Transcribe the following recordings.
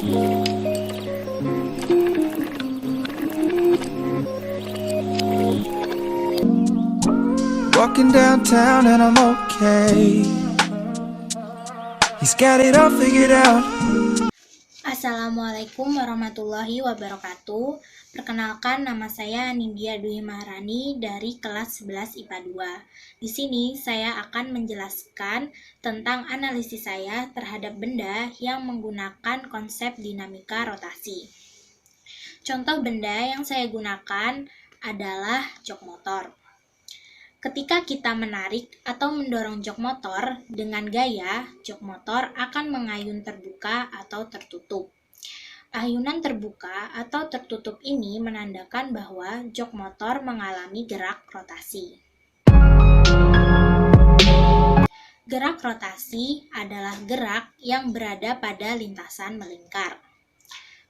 Walking downtown and I'm okay. He's got it all figured out. Assalamualaikum warahmatullahi wabarakatuh. Perkenalkan, nama saya Nindya Dwi Maharani dari kelas 11 IPA 2. Di sini saya akan menjelaskan tentang analisis saya terhadap benda yang menggunakan konsep dinamika rotasi. Contoh benda yang saya gunakan adalah jok motor. Ketika kita menarik atau mendorong jok motor dengan gaya, jok motor akan mengayun terbuka atau tertutup. Ayunan terbuka atau tertutup ini menandakan bahwa jok motor mengalami gerak rotasi. Gerak rotasi adalah gerak yang berada pada lintasan melingkar.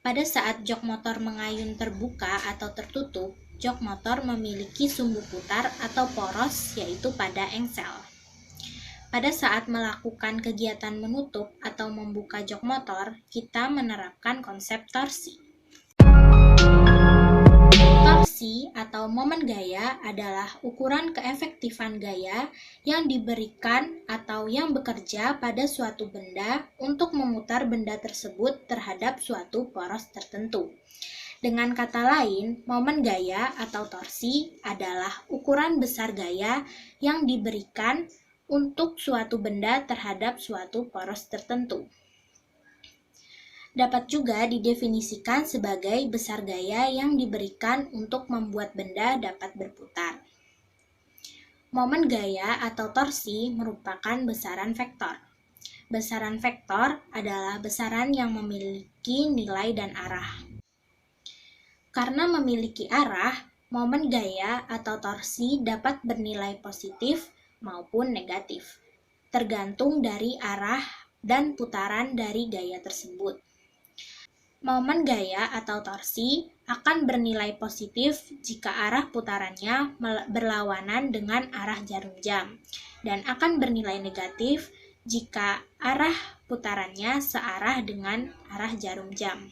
Pada saat jok motor mengayun terbuka atau tertutup, jok motor memiliki sumbu putar atau poros, yaitu pada engsel. Pada saat melakukan kegiatan menutup atau membuka jok motor, kita menerapkan konsep torsi. Torsi atau momen gaya adalah ukuran keefektifan gaya yang diberikan atau yang bekerja pada suatu benda untuk memutar benda tersebut terhadap suatu poros tertentu. Dengan kata lain, momen gaya atau torsi adalah ukuran besar gaya yang diberikan untuk suatu benda terhadap suatu poros tertentu. Dapat juga didefinisikan sebagai besar gaya yang diberikan untuk membuat benda dapat berputar. Momen gaya atau torsi merupakan besaran vektor. Besaran vektor adalah besaran yang memiliki nilai dan arah. Karena memiliki arah, momen gaya atau torsi dapat bernilai positif maupun negatif, tergantung dari arah dan putaran dari gaya tersebut. Momen gaya atau torsi akan bernilai positif jika arah putarannya berlawanan dengan arah jarum jam, dan akan bernilai negatif jika arah putarannya searah dengan arah jarum jam.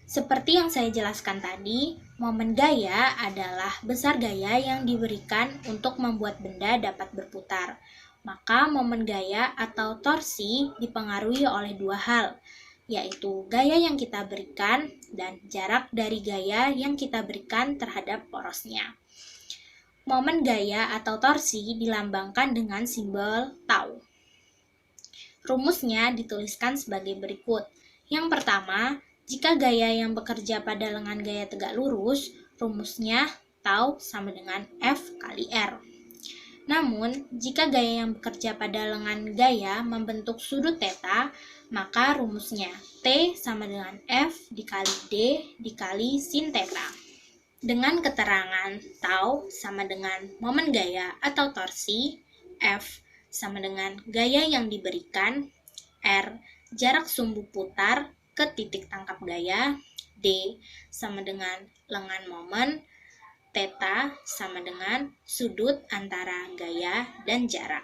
Seperti yang saya jelaskan tadi, momen gaya adalah besar gaya yang diberikan untuk membuat benda dapat berputar. Maka momen gaya atau torsi dipengaruhi oleh dua hal, yaitu gaya yang kita berikan dan jarak dari gaya yang kita berikan terhadap porosnya. Momen gaya atau torsi dilambangkan dengan simbol tau. Rumusnya dituliskan sebagai berikut. Yang pertama, jika gaya yang bekerja pada lengan gaya tegak lurus, rumusnya tau sama dengan F kali R. Namun, jika gaya yang bekerja pada lengan gaya membentuk sudut theta, maka rumusnya T sama dengan F dikali D dikali sin theta. Dengan keterangan tau sama dengan momen gaya atau torsi, F sama dengan gaya yang diberikan, R jarak sumbu putar ke titik tangkap gaya, D sama dengan lengan momen, theta sama dengan sudut antara gaya dan jarak.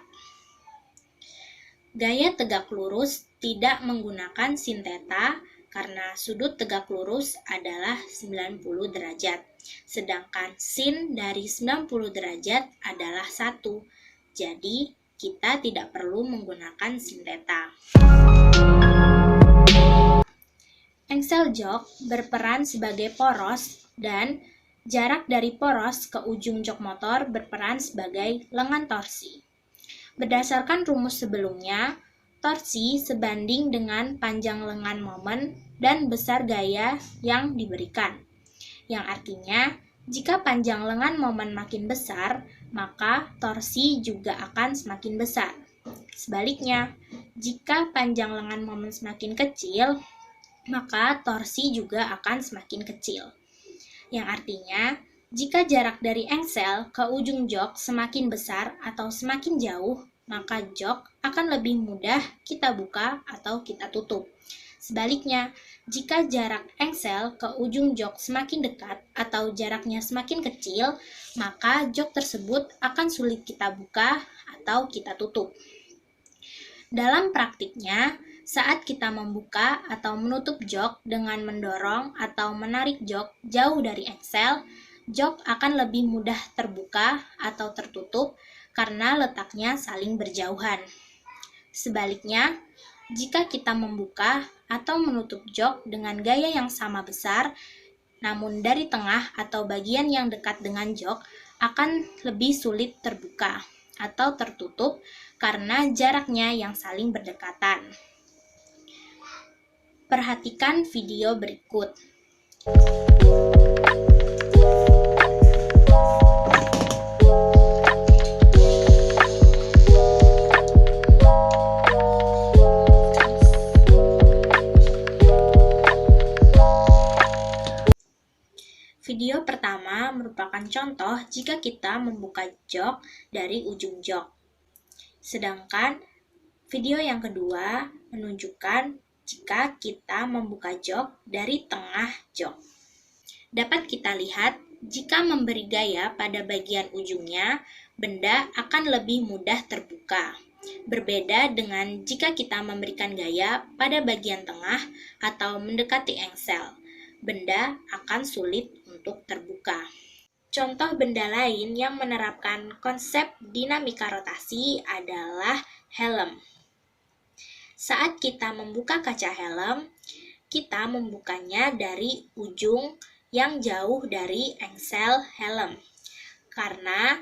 Gaya tegak lurus tidak menggunakan sin theta karena sudut tegak lurus adalah 90 derajat, sedangkan sin dari 90 derajat adalah 1. Jadi, kita tidak perlu menggunakan sin theta. Engsel jok berperan sebagai poros dan jarak dari poros ke ujung jok motor berperan sebagai lengan torsi. Berdasarkan rumus sebelumnya, torsi sebanding dengan panjang lengan momen dan besar gaya yang diberikan. Yang artinya, jika panjang lengan momen makin besar, maka torsi juga akan semakin besar. Sebaliknya, jika panjang lengan momen semakin kecil, maka torsi juga akan semakin kecil. Yang artinya, jika jarak dari engsel ke ujung jok semakin besar atau semakin jauh, maka jok akan lebih mudah kita buka atau kita tutup. Sebaliknya, jika jarak engsel ke ujung jok semakin dekat atau jaraknya semakin kecil, maka jok tersebut akan sulit kita buka atau kita tutup. Dalam praktiknya, Saat kita membuka atau menutup jok dengan mendorong atau menarik jok jauh dari engsel, jok akan lebih mudah terbuka atau tertutup karena letaknya saling berjauhan. Sebaliknya, jika kita membuka atau menutup jok dengan gaya yang sama besar, namun dari tengah atau bagian yang dekat dengan jok akan lebih sulit terbuka atau tertutup karena jaraknya yang saling berdekatan. Perhatikan video berikut. Video pertama merupakan contoh jika kita membuka jok dari ujung jok. Sedangkan video yang kedua menunjukkan jika kita membuka jok dari tengah jok. Dapat kita lihat, jika memberi gaya pada bagian ujungnya, benda akan lebih mudah terbuka. Berbeda dengan jika kita memberikan gaya pada bagian tengah atau mendekati engsel, benda akan sulit untuk terbuka. Contoh benda lain yang menerapkan konsep dinamika rotasi adalah helm. Saat kita membuka kaca helm, kita membukanya dari ujung yang jauh dari engsel helm. Karena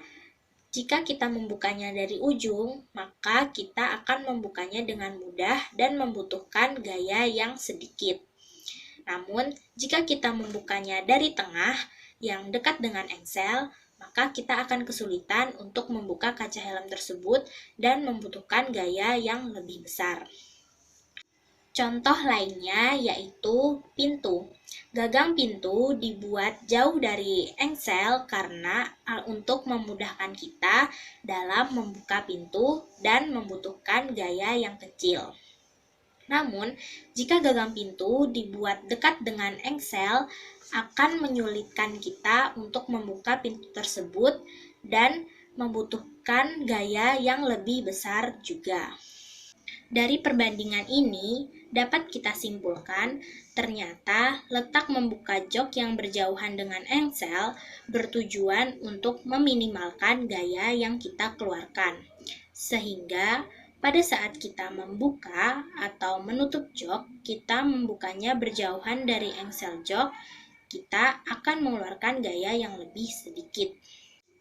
jika kita membukanya dari ujung, maka kita akan membukanya dengan mudah dan membutuhkan gaya yang sedikit. Namun, jika kita membukanya dari tengah yang dekat dengan engsel, maka kita akan kesulitan untuk membuka kaca helm tersebut dan membutuhkan gaya yang lebih besar. Contoh lainnya yaitu pintu. Gagang pintu dibuat jauh dari engsel karena untuk memudahkan kita dalam membuka pintu dan membutuhkan gaya yang kecil. Namun, jika gagang pintu dibuat dekat dengan engsel, akan menyulitkan kita untuk membuka pintu tersebut dan membutuhkan gaya yang lebih besar juga. Dari perbandingan ini, dapat kita simpulkan, ternyata letak membuka jok yang berjauhan dengan engsel bertujuan untuk meminimalkan gaya yang kita keluarkan. Sehingga, pada saat kita membuka atau menutup jok, kita membukanya berjauhan dari engsel jok, kita akan mengeluarkan gaya yang lebih sedikit.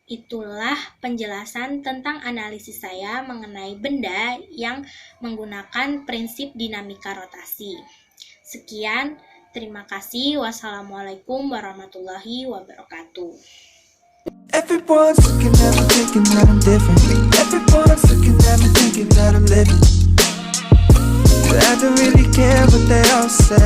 Itulah penjelasan tentang analisis saya mengenai benda yang menggunakan prinsip dinamika rotasi. Sekian, terima kasih. Wassalamualaikum warahmatullahi wabarakatuh. Everyone's looking at me thinking that I'm different. Everyone's looking at me thinking that I'm living. But I don't really care what they all say.